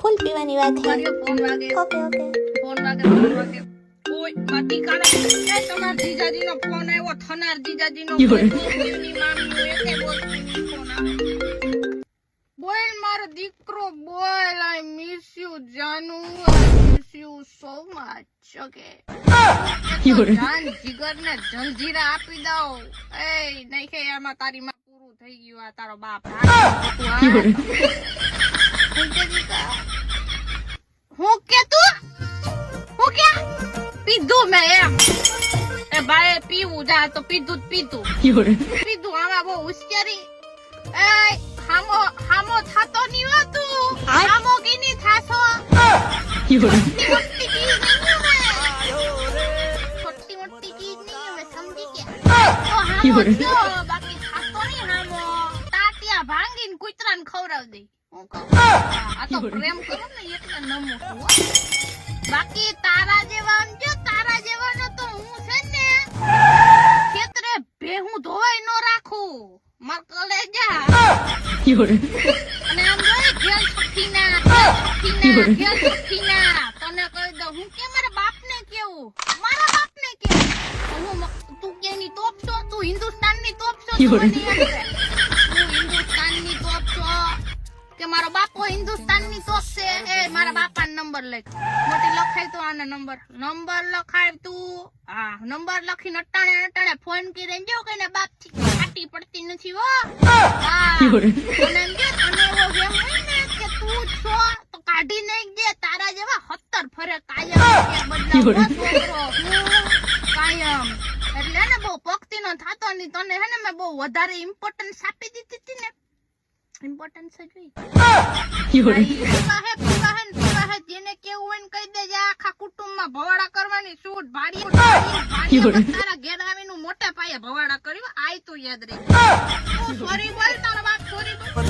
ફૂલ પીવાની વાત છે. મારો ફોન વાગે. Okay okay. ફોન વાગે. ઓય માટી કાળા એ તમાર જીજાજીનો ફોન આવ્યો. થનાર જીજાજીનો મામીની એકે બોલતી ફોન આવે. બોલ મારો દીકરો બોલ. I miss you Janu. I miss you so much. Okay જાન જીગર ને જલજીરા આપી દઉં. એ નહીં કે આમાં તારી માં પૂરું થઈ ગયું. આ તારો બાપ હું કે તું હું કે પીધું મેં એમ. એ ભાઈ પીવું જા તો પીધું પીધું આમાં બહુ હોશિયારી. એ હામો થાતો નહીં હો તું. હામો કીની થાસો. छोटी मोटी चीज नहीं है समझी क्या. तो हामो जो बाकी खातो नहीं हामो. टाटिया भांगीने કૂતરાને ખવડાવ દે. હું કહું આ તો પ્રેમ કરું ને એટલે નમો છું. બાકી તારા જેવાનો તો હું છે ને ખેતરે ભેહું ધોવાય નો રાખું. માર કલેજા અને આમ જોઈ ઘેર છઠ્ઠીના તને કહી દઉં હું કે મારા બાપને કેવું હું તું કેની તોપ છો. તું હિન્દુસ્તાનની તોપ છો. તું હિન્દુસ્તાનની તોપ છો કે મારો બાપો હિન્દુસ્તાનની તોપ છે. એ મારા બાપાનો નંબર લખ. મોટી લખાય તો આનો નંબર લખાય તું. હા નંબર લખીને અટાણે ફોન કરીને જો કઈને બાપ થી ખાટી પડતી નથી હો. હા અને એમ કે તને એવો ગેમ હોય ને કે તું છો તો કાઢી નાખ દે. તારા જેવા 70 ફરે કાયમ કાયમ. એટલે ને બહુ પક્તિ નો થાતો નહીં. તને હે ને મેં બહુ વધારે ઇમ્પોર્ટન્સ આપી દીધી હતી ને. ઇમ્પોર્ટન્સ જ હોય જેને કેવું હોય ને કહી દેજે. આખા કુટુંબમાં ભવાડા કરવાની છૂટ. ભાડી તારા ઘેર આવીને મોટા પાયે ભવાડા કર્યું. આય તું યાદ રહે. સોરી બોલ તારા બાપ સોરી બોલ.